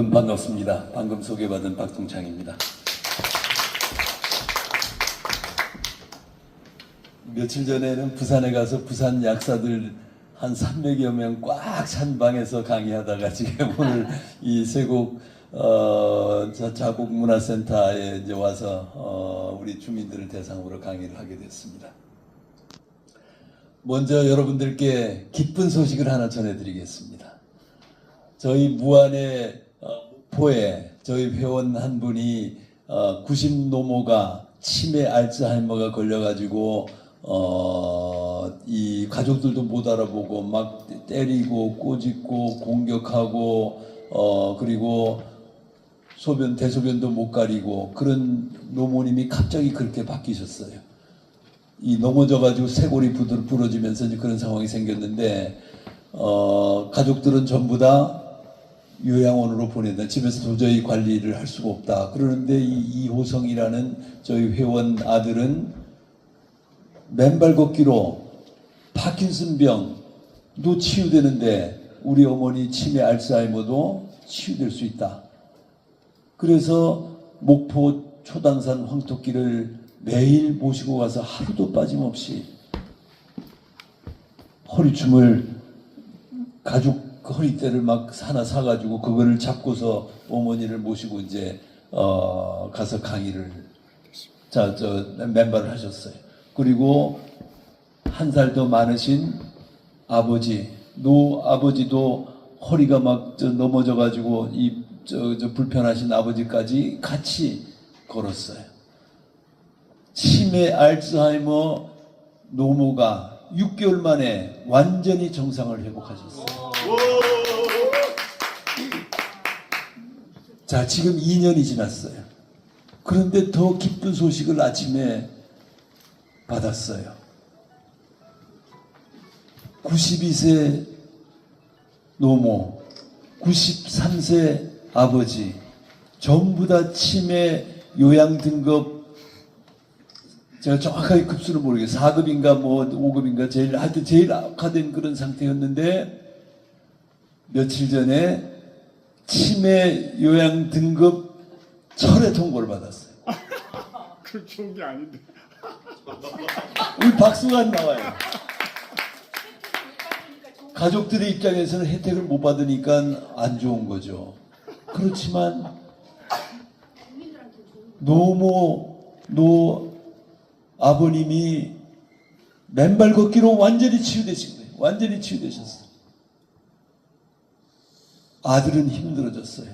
반갑습니다. 방금 소개받은 박동창입니다. 며칠 전에는 부산에 가서 부산 약사들 한 300여 명 꽉 찬 방에서 강의하다가 지금 오늘 이 세곡 자국문화센터에 이제 와서 우리 주민들을 대상으로 강의를 하게 됐습니다. 먼저 여러분들께 기쁜 소식을 하나 전해드리겠습니다. 저희 무안의 목포에 저희 회원 한 분이 90노모가 치매 알츠하이머가 걸려가지고 이 가족들도 못 알아보고 막 때리고 꼬집고 공격하고 그리고 대소변도 못 가리고 그런 노모님이 갑자기 그렇게 바뀌셨어요. 이 넘어져가지고 쇄골이 부러지면서 이제 그런 상황이 생겼는데 가족들은 전부 다 요양원으로 보낸다. 집에서 도저히 관리를 할 수가 없다. 그러는데 이 이호성이라는 저희 회원 아들은 맨발 걷기로 파킨슨병도 치유되는데 우리 어머니 치매 알츠하이머도 치유될 수 있다. 그래서 목포 초당산 황토길을 매일 모시고 가서 하루도 빠짐없이 허리춤을 가죽 허리대를 막 하나 사가지고 그거를 잡고서 어머니를 모시고 이제 가서 강의를 맨발을 하셨어요. 그리고 한 살 더 많으신 아버지도 허리가 막 넘어져가지고 불편하신 아버지까지 같이 걸었어요. 치매 알츠하이머 노모가 6개월 만에 완전히 정상을 회복하셨어요. 자, 지금 2년이 지났어요. 그런데 더 기쁜 소식을 아침에 받았어요. 92세 노모, 93세 아버지, 전부 다 치매 요양 등급, 제가 정확하게 급수를 모르겠어요. 4급인가 뭐 5급인가 하여튼 제일 악화된 그런 상태였는데 며칠 전에 치매 요양 등급 철회 통보를 받았어요. 그 좋은 게 아닌데. 우리 박수가 안 나와요. 가족들의 입장에서는 혜택을 못 받으니까 안 좋은 거죠. 그렇지만 아버님이 맨발 걷기로 완전히 치유되신 거예요. 완전히 치유되셨어요. 아들은 힘들어졌어요.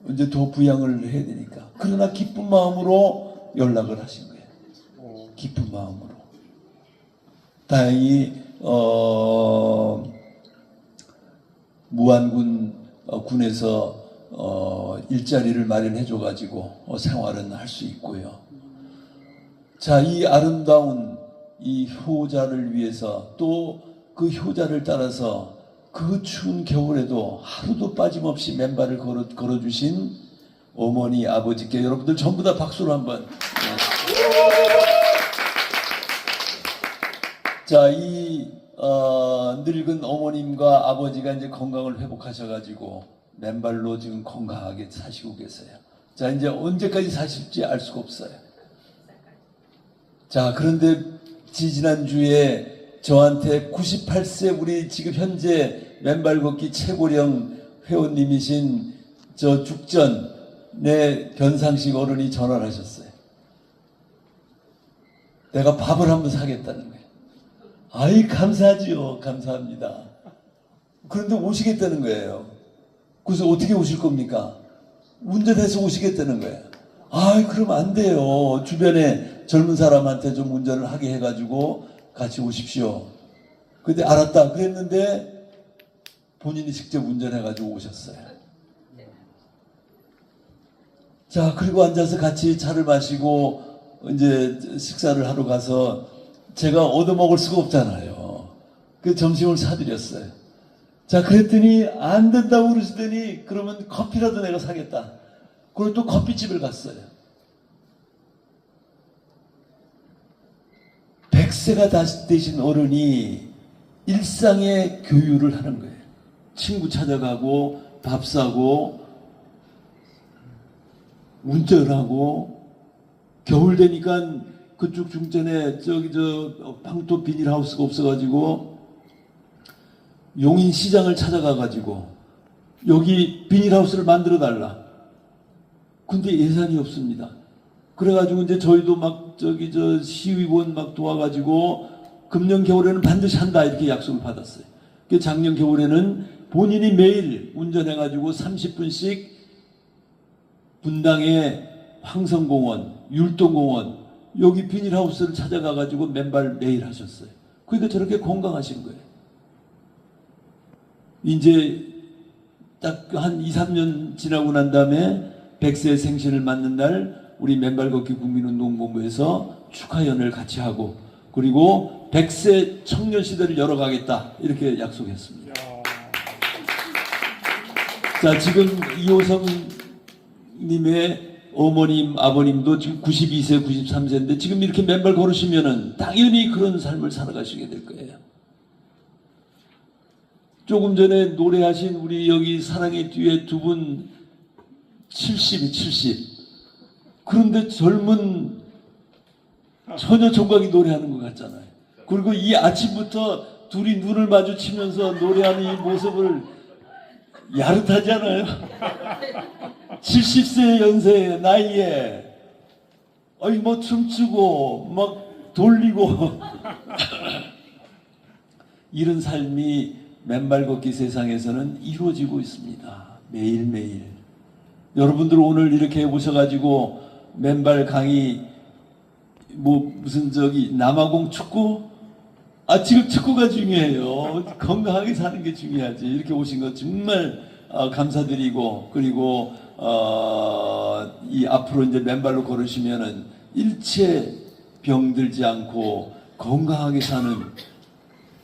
이제 더 부양을 해야 되니까. 그러나 기쁜 마음으로 연락을 하신 거예요. 기쁜 마음으로. 다행히 무안군 군에서 일자리를 마련해줘가지고 생활은 할 수 있고요. 자, 이 아름다운 이 효자를 위해서 또 그 효자를 따라서 그 추운 겨울에도 하루도 빠짐없이 맨발을 걸어주신 어머니, 아버지께 여러분들 전부 다 박수를 한번. 자, 이 늙은 어머님과 아버지가 이제 건강을 회복하셔가지고 맨발로 지금 건강하게 사시고 계세요. 자, 이제 언제까지 사실지 알 수가 없어요. 자, 그런데 지지난주에 저한테 98세 우리 지금 현재 맨발 걷기 최고령 회원님이신 저 죽전의 변상식 어른이 전화를 하셨어요. 내가 밥을 한번 사겠다는 거예요. 아이, 감사하지요. 감사합니다. 그런데 오시겠다는 거예요. 그래서 어떻게 오실 겁니까? 운전해서 오시겠다는 거예요. 아이, 그러면 안 돼요. 주변에 젊은 사람한테 좀 운전을 하게 해가지고 같이 오십시오. 근데 알았다 그랬는데 본인이 직접 운전해가지고 오셨어요. 자, 그리고 앉아서 같이 차를 마시고 이제 식사를 하러 가서 제가 얻어먹을 수가 없잖아요. 그 점심을 사드렸어요. 자, 그랬더니 안 된다고 그러시더니 그러면 커피라도 내가 사겠다. 그리고 또 커피집을 갔어요. 100세가 되신 어른이 일상의 교유를 하는 거예요. 친구 찾아가고 밥 사고 운전하고 겨울 되니까 그쪽 중전에 저기 저 방토 비닐하우스가 없어가지고 용인 시장을 찾아가가지고 여기 비닐하우스를 만들어 달라. 근데 예산이 없습니다. 그래가지고 이제 저희도 막 저기 저 시의원 막 도와가지고 금년 겨울에는 반드시 한다 이렇게 약속을 받았어요. 그 작년 겨울에는 본인이 매일 운전해가지고 30분씩 분당의 황성공원, 율동공원 여기 비닐하우스를 찾아가가지고 맨발 매일 하셨어요. 그러니까 저렇게 건강하신 거예요. 이제 딱 한 2, 3년 지나고 난 다음에 100세 생신을 맞는 날 우리 맨발 걷기 국민운동본부에서 축하연을 같이 하고 그리고 100세 청년 시대를 열어가겠다 이렇게 약속했습니다. 자, 지금 이호성 님의 어머님, 아버님도 지금 92세, 93세인데 지금 이렇게 맨발 걸으시면은 당연히 그런 삶을 살아가시게 될 거예요. 조금 전에 노래하신 우리 여기 사랑의 뒤에 두 분 70. 그런데 젊은 처녀 총각이 노래하는 것 같잖아요. 그리고 이 아침부터 둘이 눈을 마주치면서 노래하는 이 모습을 야릇하지 않아요? 70세 연세의 나이에 아니 뭐 춤추고 막 돌리고 이런 삶이 맨발 걷기 세상에서는 이루어지고 있습니다. 매일매일. 여러분들 오늘 이렇게 오셔가지고 맨발 강의 뭐 무슨 저기 남아공 축구? 아 지금 축구가 중요해요. 건강하게 사는 게 중요하지. 이렇게 오신 거 정말 감사드리고 그리고 이 앞으로 이제 맨발로 걸으시면은 일체 병들지 않고 건강하게 사는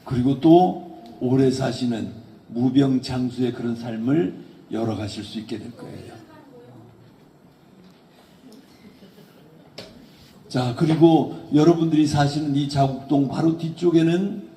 그리고 또 오래 사시는 무병장수의 그런 삶을 열어가실 수 있게 될 거예요. 자, 그리고 여러분들이 사시는 이 자국동 바로 뒤쪽에는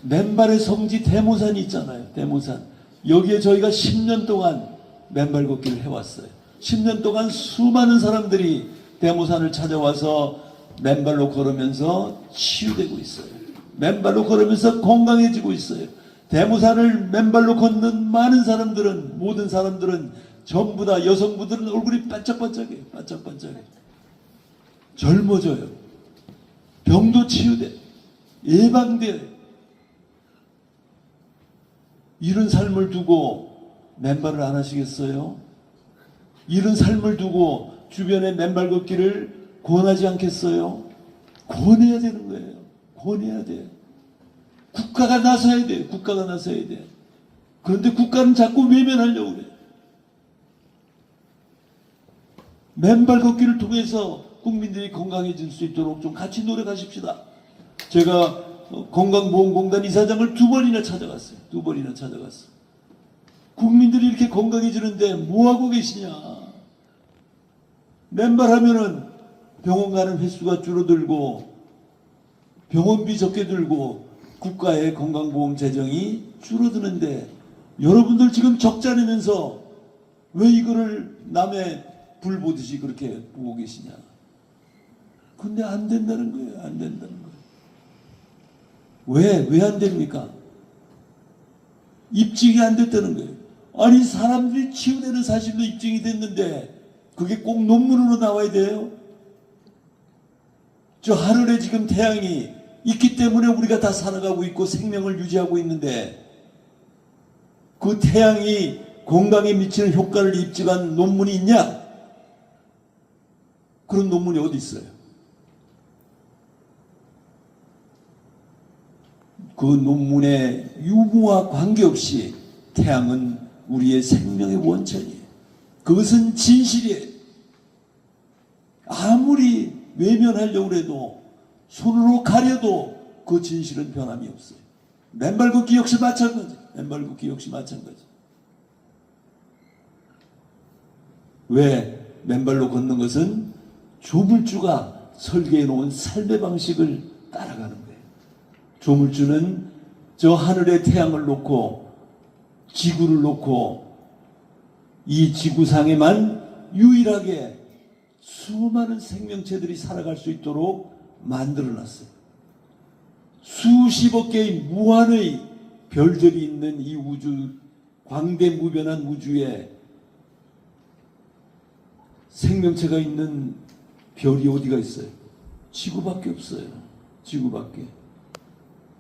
맨발의 성지 대모산이 있잖아요. 대모산. 여기에 저희가 10년 동안 맨발 걷기를 해왔어요. 10년 동안 수많은 사람들이 대모산을 찾아와서 맨발로 걸으면서 치유되고 있어요. 맨발로 걸으면서 건강해지고 있어요. 대모산을 맨발로 걷는 많은 사람들은 모든 사람들은 전부 다 여성분들은 얼굴이 반짝반짝해요. 반짝반짝해요. 젊어져요. 병도 치유돼. 예방돼요. 이런 삶을 두고 맨발을 안 하시겠어요? 이런 삶을 두고 주변에 맨발 걷기를 권하지 않겠어요? 권해야 되는 거예요. 권해야 돼요. 국가가 나서야 돼요. 국가가 나서야 돼요. 그런데 국가는 자꾸 외면하려고 그래요. 맨발 걷기를 통해서 국민들이 건강해질 수 있도록 좀 같이 노력하십시다. 제가 건강보험공단 이사장을 2번이나 찾아갔어요. 2번이나 찾아갔어요. 국민들이 이렇게 건강해지는데 뭐하고 계시냐. 맨발 하면은 병원 가는 횟수가 줄어들고 병원비 적게 들고 국가의 건강보험 재정이 줄어드는데 여러분들 지금 적자 내면서 왜 이거를 남의 불 보듯이 그렇게 보고 계시냐. 근데 안 된다는 거예요. 안 된다는 거예요. 왜 안 됩니까? 입증이 안 됐다는 거예요. 아니 사람들이 치유되는 사실도 입증이 됐는데 그게 꼭 논문으로 나와야 돼요? 저 하늘에 지금 태양이 있기 때문에 우리가 다 살아가고 있고 생명을 유지하고 있는데 그 태양이 건강에 미치는 효과를 입증한 논문이 있냐? 그런 논문이 어디 있어요? 그 논문의 유무와 관계없이 태양은 우리의 생명의 원천이에요. 그것은 진실이에요. 아무리 외면하려고 해도 손으로 가려도 그 진실은 변함이 없어요. 맨발 걷기 역시 마찬가지. 맨발 걷기 역시 마찬가지. 왜 맨발로 걷는 것은 조물주가 설계해 놓은 삶의 방식을 따라가는 거예요. 조물주는 저 하늘의 태양을 놓고 지구를 놓고 이 지구상에만 유일하게 수많은 생명체들이 살아갈 수 있도록 만들어놨어요. 수십억 개의 무한의 별들이 있는 이 우주, 광대무변한 우주에 생명체가 있는 별이 어디가 있어요? 지구밖에 없어요. 지구밖에.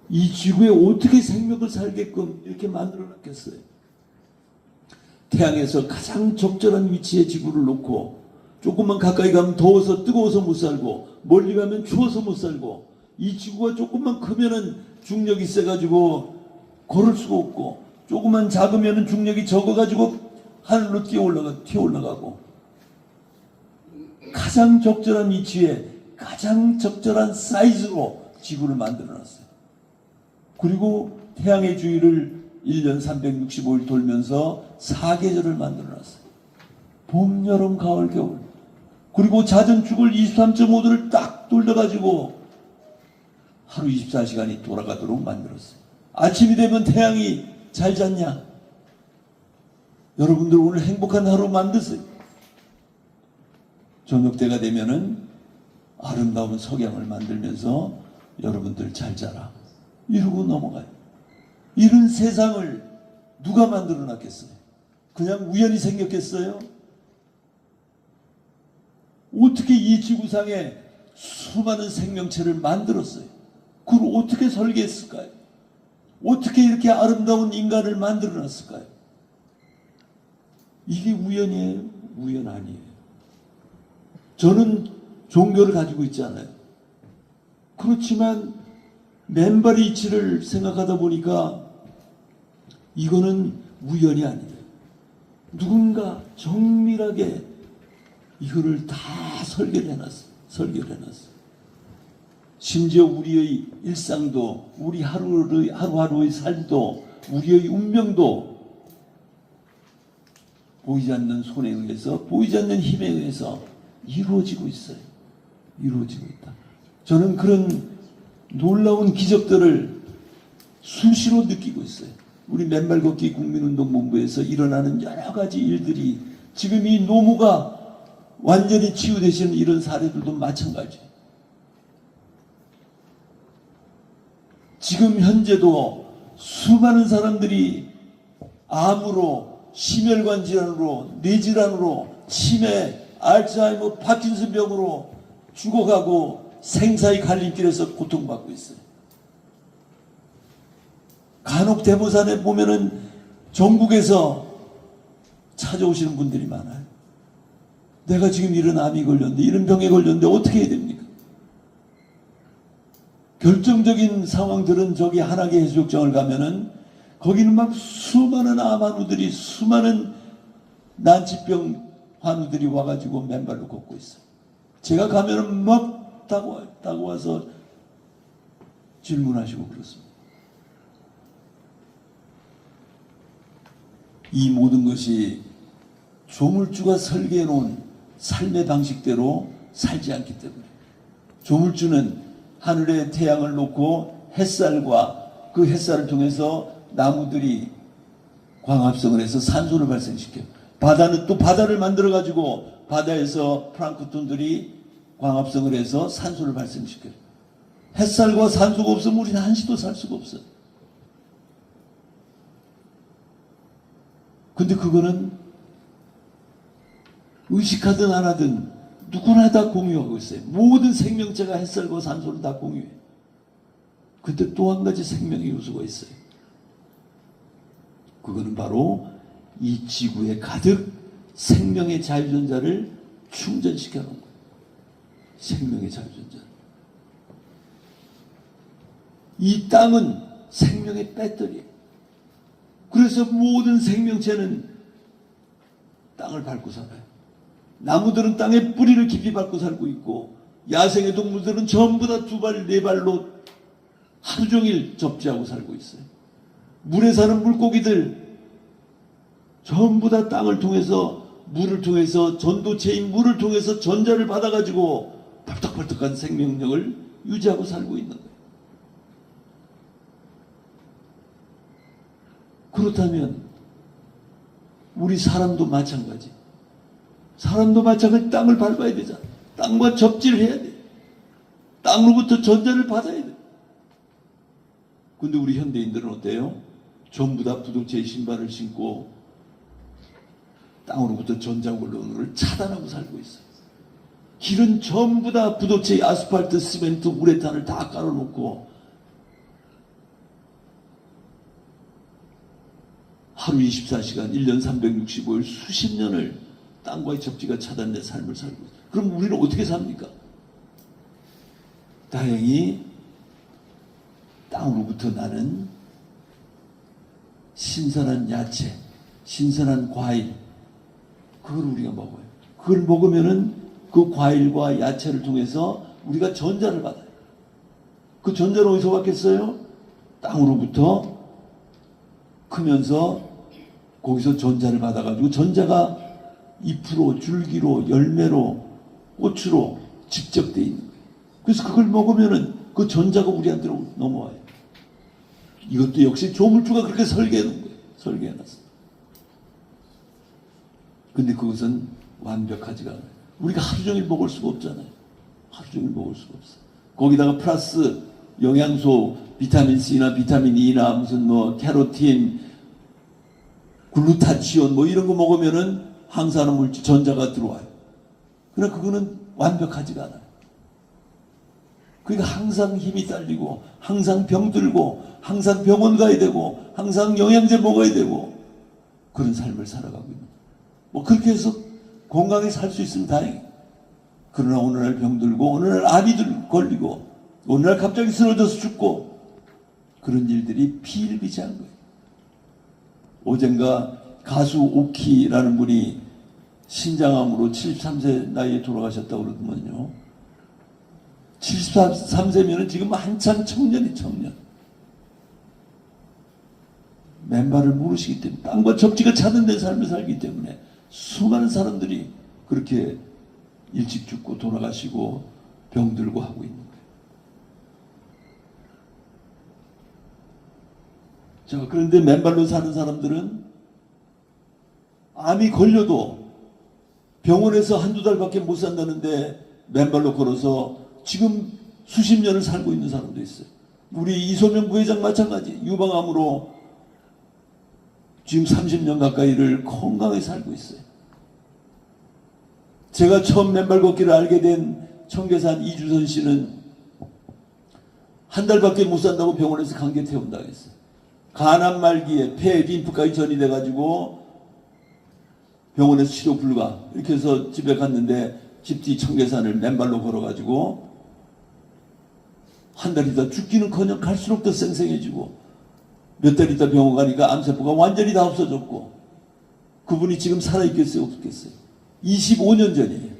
이 지구에 어떻게 생명을 살게끔 이렇게 만들어놨겠어요? 태양에서 가장 적절한 위치에 지구를 놓고 조금만 가까이 가면 더워서 뜨거워서 못 살고 멀리 가면 추워서 못 살고 이 지구가 조금만 크면은 중력이 세가지고 걸을 수가 없고 조금만 작으면은 중력이 적어가지고 하늘로 튀어 올라가고 가장 적절한 위치에 가장 적절한 사이즈로 지구를 만들어놨어요. 그리고 태양의 주위를 1년 365일 돌면서 4계절을 만들어놨어요. 봄, 여름, 가을, 겨울. 그리고 자전축을 23.5도를 딱 돌려가지고 하루 24시간이 돌아가도록 만들었어요. 아침이 되면 태양이 잘 잤냐? 여러분들 오늘 행복한 하루 만드세요. 저녁 때가 되면은 아름다운 석양을 만들면서 여러분들 잘 자라. 이러고 넘어가요. 이런 세상을 누가 만들어 놨겠어요? 그냥 우연히 생겼겠어요? 어떻게 이 지구상에 수많은 생명체를 만들었어요? 그걸 어떻게 설계했을까요? 어떻게 이렇게 아름다운 인간을 만들어 놨을까요? 이게 우연이에요? 우연 아니에요. 저는 종교를 가지고 있지 않아요. 그렇지만 맨발 이치를 생각하다 보니까 이거는 우연이 아니에요. 누군가 정밀하게 이거를 다 설계를 해놨어요. 심지어 우리의 일상도, 우리 하루하루의 삶도, 우리의 운명도 보이지 않는 손에 의해서, 보이지 않는 힘에 의해서 이루어지고 있어요. 이루어지고 있다. 저는 그런 놀라운 기적들을 수시로 느끼고 있어요. 우리 맨발 걷기 국민운동본부에서 일어나는 여러 가지 일들이 지금 이 노무가 완전히 치유되시는 이런 사례들도 마찬가지예요. 지금 현재도 수많은 사람들이 암으로, 심혈관 질환으로, 뇌질환으로, 치매, 알츠하이머, 파킨슨 병으로 죽어가고 생사의 갈림길에서 고통받고 있어요. 간혹 대모산에 보면은 전국에서 찾아오시는 분들이 많아요. 내가 지금 이런 암이 걸렸는데, 이런 병에 걸렸는데 어떻게 해야 됩니까? 결정적인 상황들은 저기 한학의 해수욕장을 가면은 거기는 막 수많은 암 환우들이, 수많은 난치병 환우들이 와가지고 맨발로 걷고 있어요. 제가 가면은 막 타고 와서 질문하시고 그렇습니다. 이 모든 것이 조물주가 설계해 놓은 삶의 방식대로 살지 않기 때문에, 조물주는 하늘에 태양을 놓고 햇살과 그 햇살을 통해서 나무들이 광합성을 해서 산소를 발생시켜요. 바다는 또 바다를 만들어 가지고 바다에서 플랑크톤들이 광합성을 해서 산소를 발생시켜요. 햇살과 산소가 없으면 우리는 한시도 살 수가 없어요. 근데 그거는 의식하든 안 하든 누구나 다 공유하고 있어요. 모든 생명체가 햇살과 산소를 다 공유해요. 근데 또 한 가지 생명의 요소가 있어요. 그거는 바로 이 지구에 가득 생명의 자유전자를 충전시켜 놓은 거예요. 생명의 자유전자. 이 땅은 생명의 배터리예요. 그래서 모든 생명체는 땅을 밟고 살아요. 나무들은 땅에 뿌리를 깊이 밟고 살고 있고, 야생의 동물들은 전부 다 두 발, 네 발로 하루 종일 접지하고 살고 있어요. 물에 사는 물고기들 전부 다 땅을 통해서, 물을 통해서, 전도체인 물을 통해서 전자를 받아가지고 벌떡벌떡한 생명력을 유지하고 살고 있는 거예요. 그렇다면 우리 사람도 마찬가지. 사람도 마찬가지 땅을 밟아야 되잖아. 땅과 접지를 해야 돼. 땅으로부터 전자를 받아야 돼. 근데 우리 현대인들은 어때요? 전부 다 부도체의 신발을 신고 땅으로부터 전자가 올라오는 걸 차단하고 살고 있어요. 길은 전부 다 부도체의 아스팔트, 시멘트, 우레탄을 다 깔아놓고 하루 24시간, 1년 365일 수십 년을 땅과의 접지가 차단된 삶을 살고 있어요. 그럼 우리는 어떻게 삽니까? 다행히 땅으로부터 나는 신선한 야채, 신선한 과일, 그걸 우리가 먹어요. 그걸 먹으면은 그 과일과 야채를 통해서 우리가 전자를 받아요. 그 전자는 어디서 받겠어요? 땅으로부터 크면서 거기서 전자를 받아가지고 전자가 잎으로, 줄기로, 열매로, 꽃으로 직접 돼 있는 거예요. 그래서 그걸 먹으면은 그 전자가 우리한테로 넘어와요. 이것도 역시 조물주가 그렇게 설계해 놓은 거예요. 설계해 놨어요. 근데 그것은 완벽하지가 않아요. 우리가 하루 종일 먹을 수가 없잖아요. 하루 종일 먹을 수가 없어요. 거기다가 플러스 영양소, 비타민 C나 비타민 E나 무슨 뭐 캐로틴, 글루타치온 뭐 이런 거 먹으면은 항산화 물질 전자가 들어와요. 그러나 그거는 완벽하지가 않아요. 그러니까 항상 힘이 딸리고 항상 병들고 항상 병원 가야 되고 항상 영양제 먹어야 되고 그런 삶을 살아가고 있는 거예요. 뭐 그렇게 해서 건강하게 살 수 있으면 다행이에요. 그러나 어느 날 병들고 어느 날 암이 걸리고 어느 날 갑자기 쓰러져서 죽고 그런 일들이 비일비재한 거예요. 어젠가 가수 오키라는 분이 신장암으로 73세 나이에 돌아가셨다고 그러더만요. 73세면은 지금 한참 청년이 청년. 맨발을 모르시기 때문에 땅과 접지가 차단된 삶을 살기 때문에 수많은 사람들이 그렇게 일찍 죽고 돌아가시고 병들고 하고 있는 거예요. 자, 그런데 맨발로 사는 사람들은 암이 걸려도 병원에서 한두 달밖에 못 산다는데 맨발로 걸어서 지금 수십 년을 살고 있는 사람도 있어요. 우리 이소명 부회장 마찬가지. 유방암으로 지금 30년 가까이를 건강하게 살고 있어요. 제가 처음 맨발 걷기를 알게 된 청계산 이주선 씨는 한 달밖에 못 산다고 병원에서 강제 퇴원당했어요. 간암 말기에 폐, 림프까지 전이 돼가지고 병원에서 치료 불가. 이렇게 해서 집에 갔는데 집 뒤 청계산을 맨발로 걸어가지고 한 달 있다 죽기는커녕 갈수록 더 쌩쌩해지고 몇 달 있다 병원 가니까 암세포가 완전히 다 없어졌고 그분이 지금 살아있겠어요? 없겠어요? 25년 전이에요.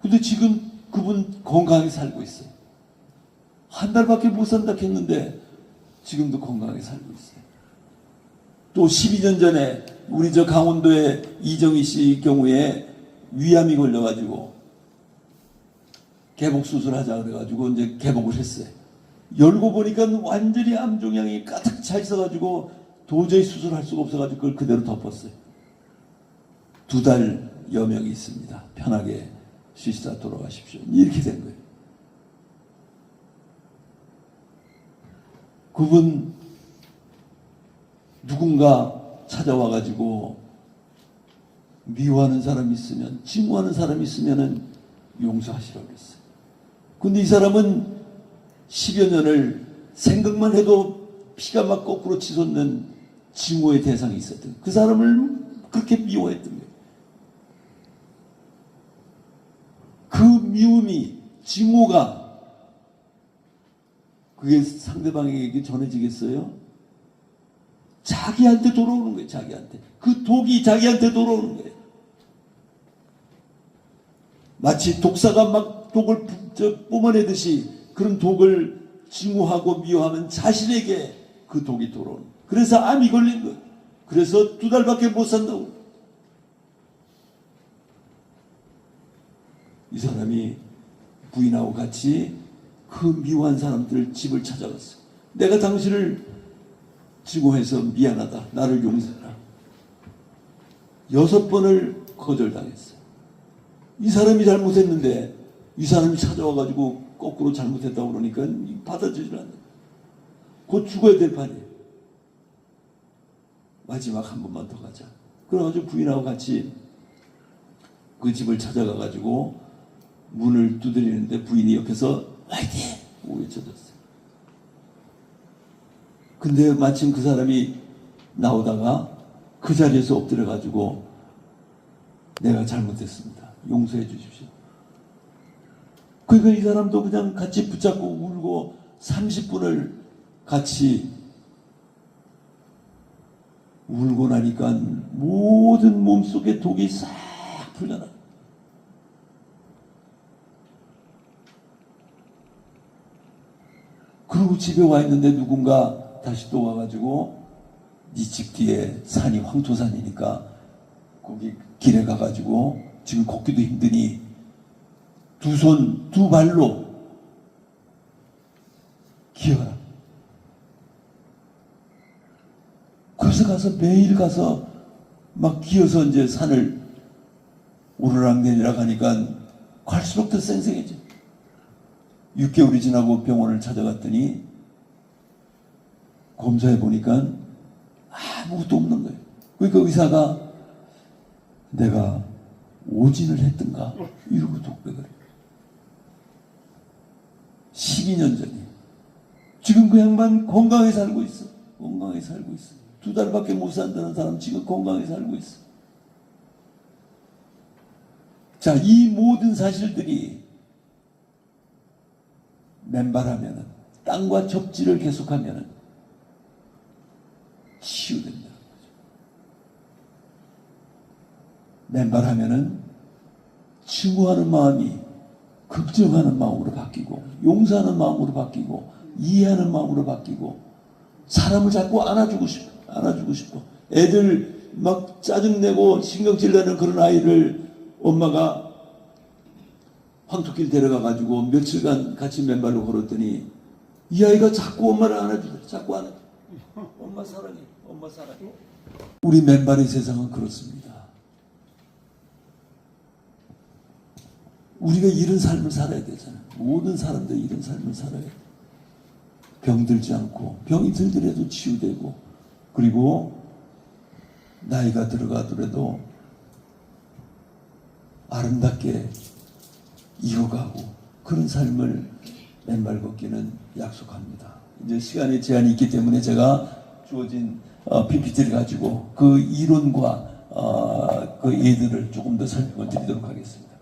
근데 지금 그분 건강하게 살고 있어요. 한 달밖에 못 산다 했는데 지금도 건강하게 살고 있어요. 또 12년 전에 우리 저 강원도의 이정희 씨 경우에 위암이 걸려가지고 개복 수술하자 그래가지고 이제 개복을 했어요. 열고 보니까 완전히 암종양이 가득 차 있어가지고 도저히 수술할 수가 없어가지고 그걸 그대로 덮었어요. 2달 여명이 있습니다. 편하게 쉬시다 돌아가십시오. 이렇게 된 거예요. 그분 누군가 찾아와가지고 미워하는 사람이 있으면, 증오하는 사람이 있으면은 용서하시라고 그랬어요. 근데 이 사람은 10여 년을 생각만 해도 피가 막 거꾸로 치솟는 증오의 대상이 있었던, 그 사람을 그렇게 미워했던 거예요. 그 미움이, 증오가 그게 상대방에게 전해지겠어요? 자기한테 돌아오는 거예요. 자기한테. 그 독이 자기한테 돌아오는 거예요. 마치 독사가 막 독을 뿜어내듯이 그런 독을 증오하고 미워하면 자신에게 그 독이 돌아오는 거예요. 그래서 암이 걸린 거예요. 그래서 2달밖에 못 산다고. 이 사람이 부인하고 같이 그 미워한 사람들 집을 찾아갔어요. 내가 당신을 증오해서 미안하다. 나를 용서해라. 6번을 거절당했어요. 이 사람이 잘못했는데 이 사람이 찾아와가지고 거꾸로 잘못했다고 그러니까 받아주질 않는 거예요. 곧 죽어야 될 판이에요. 마지막 한 번만 더 가자. 그래가지고 부인하고 같이 그 집을 찾아가가지고 문을 두드리는데 부인이 옆에서 화이팅! 외쳐줬어요. 근데 마침 그 사람이 나오다가 그 자리에서 엎드려가지고 내가 잘못했습니다. 용서해 주십시오. 그러니까 이 사람도 그냥 같이 붙잡고 울고 30분을 같이 울고 나니까 모든 몸속에 독이 싹 풀려나. 그리고 집에 와 있는데 누군가 다시 또 와가지고 네 집 뒤에 산이 황토산이니까 거기 길에 가가지고 지금 걷기도 힘드니 두 손, 두 발로 기어라. 그래서 가서 매일 가서 막 기어서 이제 산을 오르락 내리락 하니까 갈수록 더 쌩쌩해져. 6개월이 지나고 병원을 찾아갔더니 검사해 보니까 아무것도 없는 거예요. 그러니까 의사가 내가 오진을 했던가 이러고 독백을 해요. 12년 전이에요. 지금 그 양반 건강하게 살고 있어. 건강하게 살고 있어. 2달밖에 못 산다는 사람 지금 건강하게 살고 있어. 자, 이 모든 사실들이 맨발하면은, 땅과 접지를 계속하면은 치유된다는 거죠. 맨발하면은 증오하는 마음이 걱정하는 마음으로 바뀌고, 용서하는 마음으로 바뀌고, 이해하는 마음으로 바뀌고, 사람을 자꾸 안아주고 싶어. 애들 막 짜증내고 신경질 내는 그런 아이를 엄마가 황토길 데려가가지고 며칠간 같이 맨발로 걸었더니 이 아이가 자꾸 엄마를 안아주더래. 자꾸 안아줘. 엄마 사랑해. 엄마 사랑해. 우리 맨발의 세상은 그렇습니다. 우리가 이런 삶을 살아야 되잖아요. 모든 사람들이 이런 삶을 살아야 돼. 병들지 않고, 병이 들더라도 치유되고, 그리고 나이가 들어가더라도 아름답게 이어가고, 그런 삶을 맨발 걷기는 약속합니다. 이제 시간의 제한이 있기 때문에 제가 주어진 PPT를 가지고 그 이론과 그 예들을 조금 더 설명을 드리도록 하겠습니다.